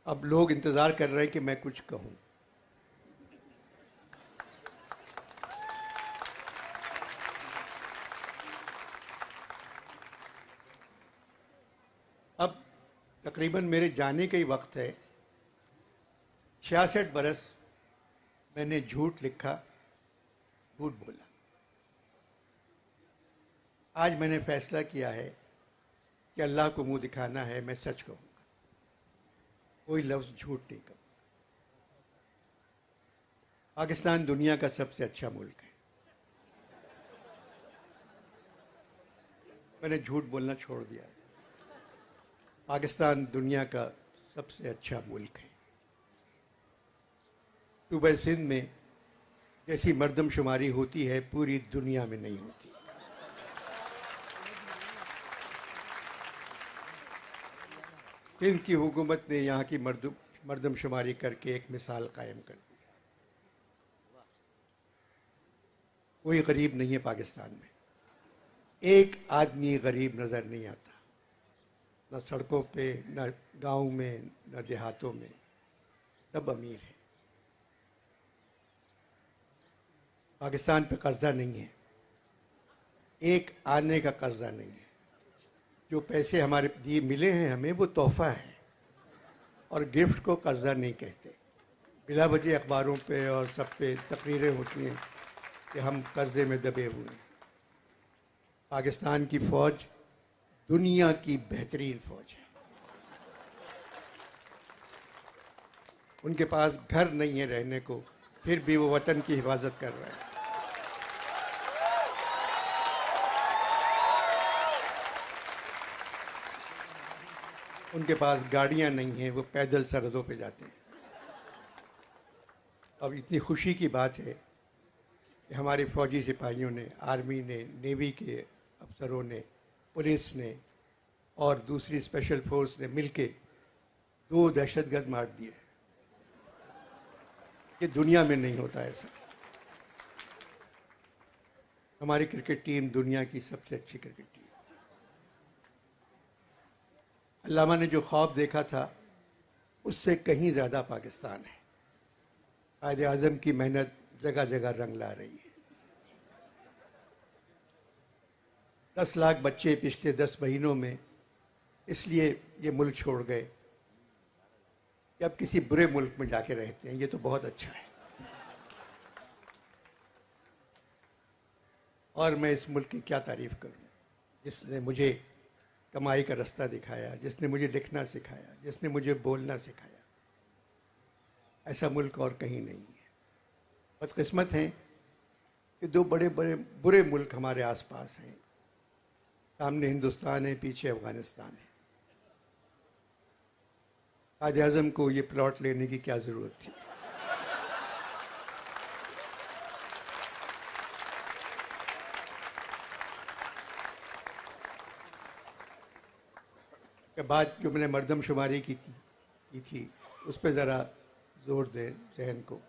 अब लोग इंतजार कर रहे हैं कि मैं कुछ कहूं। अब तकरीबन मेरे जाने का ही वक्त है। 66 बरस मैंने झूठ लिखा, झूठ बोला। आज मैंने फैसला किया है कि अल्लाह को मुंह दिखाना है, मैं सच कहूंगा, कोई लफ्ज झूठ नहीं कहूंगा। पाकिस्तान दुनिया का सबसे अच्छा मुल्क है। मैंने झूठ बोलना छोड़ दिया है। पाकिस्तान दुनिया का सबसे अच्छा मुल्क है। सूबे सिंध में जैसी मर्दमशुमारी होती है पूरी दुनिया में नहीं होती। सिंध की हुकूमत ने यहाँ की मर्दमशुमारी करके एक मिसाल कायम कर दी। कोई गरीब नहीं है पाकिस्तान में, एक आदमी गरीब नजर नहीं आता, न सड़कों पे, न गांव में, न देहातों में, सब अमीर है। पाकिस्तान पे कर्जा नहीं है, एक आने का कर्जा नहीं है। जो पैसे हमारे दिए मिले हैं हमें, वो तोहफा है, और गिफ्ट को कर्जा नहीं कहते। बिला वजह अखबारों पे और सब पे तकरीरें होती हैं कि हम कर्जे में दबे हुए हैं। पाकिस्तान की फौज दुनिया की बेहतरीन फौज है। उनके पास घर नहीं है रहने को, फिर भी वो वतन की हिफाजत कर रहे हैं। उनके पास गाड़ियां नहीं हैं, वो पैदल सरहदों पे जाते हैं। अब इतनी खुशी की बात है कि हमारे फौजी सिपाहियों ने, आर्मी ने, नेवी के अफसरों ने, पुलिस ने और दूसरी स्पेशल फोर्स ने मिलके 2 दहशतगर्द मार दिए। ये दुनिया में नहीं होता ऐसा। हमारी क्रिकेट टीम दुनिया की सबसे अच्छी क्रिकेट टीम। अल्लामा ने जो ख्वाब देखा था उससे कहीं ज़्यादा पाकिस्तान है। कायदे आज़म की मेहनत जगह जगह रंग ला रही है। 10 लाख बच्चे पिछले 10 महीनों में इसलिए ये मुल्क छोड़ गए कि अब किसी बुरे मुल्क में जाके रहते हैं। ये तो बहुत अच्छा है। और मैं इस मुल्क की क्या तारीफ करूं, जिसने मुझे कमाई का रास्ता दिखाया, जिसने मुझे लिखना सिखाया, जिसने मुझे बोलना सिखाया। ऐसा मुल्क और कहीं नहीं है। बदकिस्मत हैं कि 2 बड़े बड़े बुरे मुल्क हमारे आसपास हैं। सामने हिंदुस्तान है, पीछे अफगानिस्तान है। कायदे आज़म को ये प्लॉट लेने की क्या जरूरत थी? के बाद जो मैंने मर्दमशुमारी की थी उस पर ज़रा जोर दें जहन को।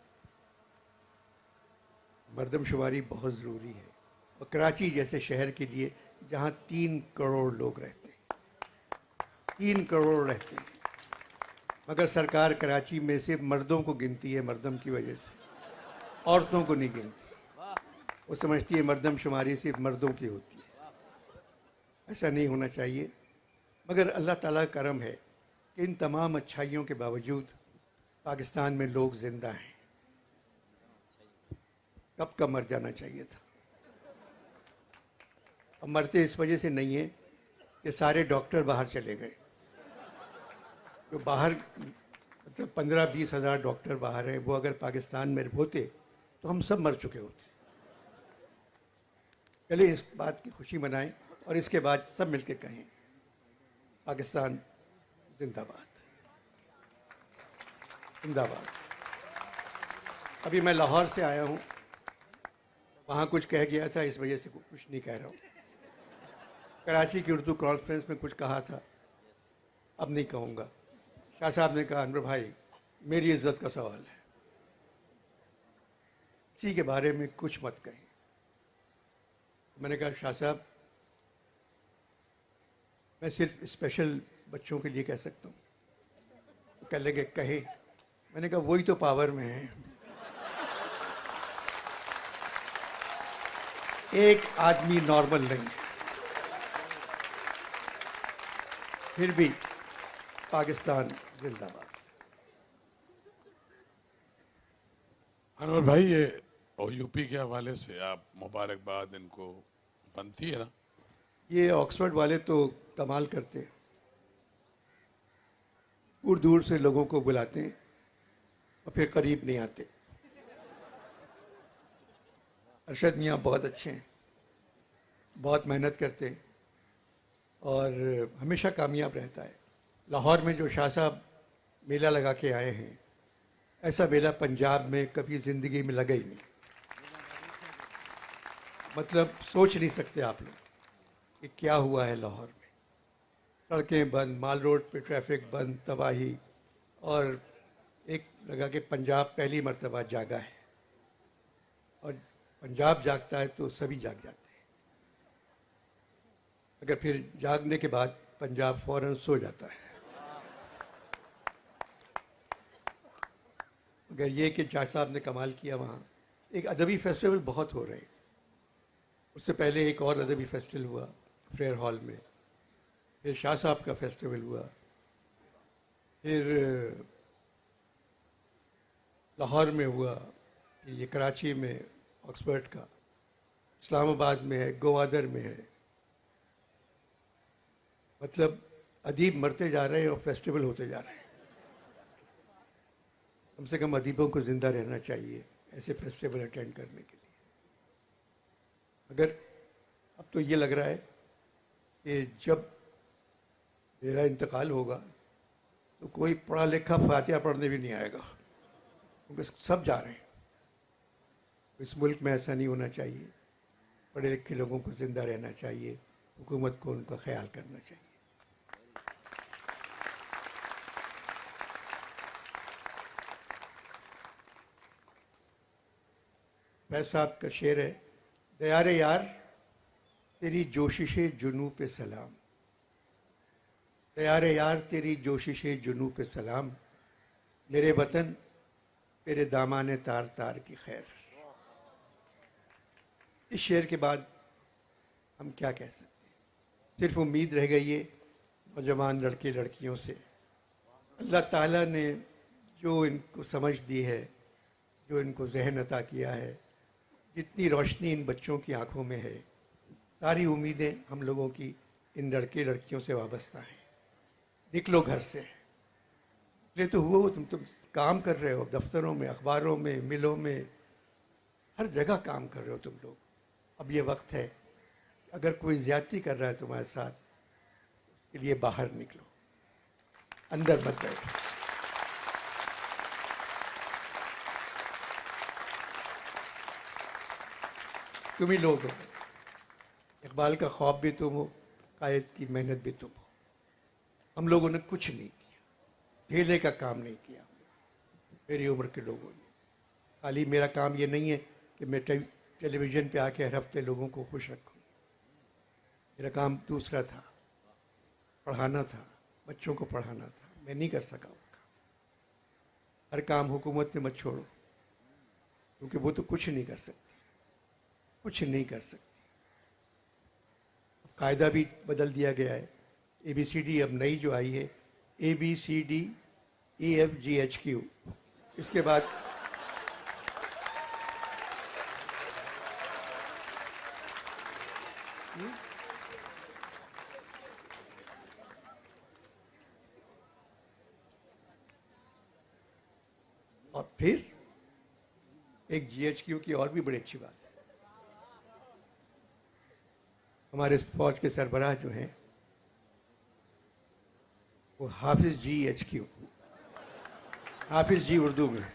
मर्दमशुमारी बहुत ज़रूरी है, और कराची जैसे शहर के लिए जहाँ 3 करोड़ लोग रहते हैं, 3 करोड़ रहते हैं, मगर सरकार कराची में सिर्फ मर्दों को गिनती है। मर्दम की वजह से औरतों को नहीं गिनती। वो समझती है मर्दमशुमारी सिर्फ मर्दों की होती है। ऐसा नहीं होना चाहिए। मगर अल्लाह ताला का करम है कि इन तमाम अच्छाइयों के बावजूद पाकिस्तान में लोग जिंदा हैं। कब का मर जाना चाहिए था। अब मरते इस वजह से नहीं है कि सारे डॉक्टर बाहर चले गए। जो बाहर मतलब 15-20 हज़ार डॉक्टर बाहर हैं, वो अगर पाकिस्तान में होते तो हम सब मर चुके होते। चलिए इस बात की खुशी मनाएं और इसके बाद सब मिलकर कहें पाकिस्तान जिंदाबाद, जिंदाबाद। अभी मैं लाहौर से आया हूँ, वहाँ कुछ कह गया था, इस वजह से कुछ नहीं कह रहा हूँ। कराची की उर्दू कॉन्फ्रेंस में कुछ कहा था, अब नहीं कहूँगा। शाह साहब ने कहा अनवर भाई मेरी इज्जत का सवाल है, किसी के बारे में कुछ मत कहें। मैंने कहा शाह साहब मैं सिर्फ स्पेशल बच्चों के लिए कह सकता हूँ। तो कह लगे कहे, मैंने कहा वही तो पावर में है। एक आदमी नॉर्मल नहीं है। फिर भी पाकिस्तान जिंदाबाद। अनवर भाई, ये और यूपी के हवाले से आप मुबारकबाद इनको बनती है ना। ये ऑक्सफोर्ड वाले तो कमाल करते हैं, दूर दूर से लोगों को बुलाते हैं और फिर करीब नहीं आते। अरशद मियाँ बहुत अच्छे हैं, बहुत मेहनत करते हैं और हमेशा कामयाब रहता है। लाहौर में जो शाह साहब मेला लगा के आए हैं, ऐसा मेला पंजाब में कभी ज़िंदगी में लगा ही नहीं। मतलब सोच नहीं सकते आप लोग कि क्या हुआ है लाहौर में। सड़कें बंद, माल रोड पे ट्रैफिक बंद, तबाही। और एक लगा कि पंजाब पहली मर्तबा जागा है, और पंजाब जागता है तो सभी जाग जाते हैं। अगर फिर जागने के बाद पंजाब फौरन सो जाता है। अगर ये कि शाह साहब ने कमाल किया, वहाँ एक अदबी फेस्टिवल बहुत हो रहे हैं। उससे पहले एक और अदबी फेस्टिवल हुआ फ्रेयर हॉल में, फिर शाह साहब का फेस्टिवल हुआ, फिर लाहौर में हुआ, ये कराची में ऑक्सफोर्ड का, इस्लामाबाद में है, गोवादर में है। मतलब अदीब मरते जा रहे हैं और फेस्टिवल होते जा रहे हैं। कम से कम अदीबों को जिंदा रहना चाहिए ऐसे फेस्टिवल अटेंड करने के लिए। अगर अब तो ये लग रहा है कि जब मेरा इंतकाल होगा तो कोई पढ़ा लिखा फातिहा पढ़ने भी नहीं आएगा, क्योंकि सब जा रहे हैं। इस मुल्क में ऐसा नहीं होना चाहिए। पढ़े लिखे लोगों को जिंदा रहना चाहिए, हुकूमत को उनका ख्याल करना चाहिए। फैज साहब का शेर है, दयारे यार तेरी जोशिशे जुनू पे सलाम, दयारे यार तेरी जोशिशे जुनू पे सलाम, मेरे वतन तेरे दामाने तार तार की खैर। इस शेर के बाद हम क्या कह सकते हैं? सिर्फ उम्मीद रह गई है नौजवान लड़के लड़कियों से। अल्लाह ताला ने जो इनको समझ दी है, जो इनको जहन अता किया है, जितनी रोशनी इन बच्चों की आंखों में है, सारी उम्मीदें हम लोगों की इन लड़के लड़कियों से वाबस्ता हैं। निकलो घर से, निकले तो हुआ, तुम काम कर रहे हो दफ्तरों में, अखबारों में, मिलों में, हर जगह काम कर रहे हो तुम लोग। अब ये वक्त है, अगर कोई ज्यादती कर रहा है तुम्हारे साथ, उसके लिए बाहर निकलो, अंदर मत बैठो। तुम ही लोग हो, इकबाल का ख्वाब भी तुम हो, कायद की मेहनत भी तुम हो। हम लोगों ने कुछ नहीं किया, ढेले का काम नहीं किया मेरी उम्र के लोगों ने। खाली मेरा काम ये नहीं है कि मैं टेलीविज़न पे आके हर हफ्ते लोगों को खुश रखूं। मेरा काम दूसरा था, पढ़ाना था, बच्चों को पढ़ाना था। मैं नहीं कर सका वो काम। हर काम हुकूमत पे मत छोड़ो, क्योंकि वो तो कुछ नहीं कर सकती, कुछ नहीं कर सकती। कायदा भी बदल दिया गया है। ABCD अब नई जो आई है, ABCDEFGHQ, इसके बाद और फिर एक GHQ की और भी बड़ी अच्छी बात है, हमारे फौज के सरबराह जो हैं वो हाफिज GHQ, हाफिज जी उर्दू में।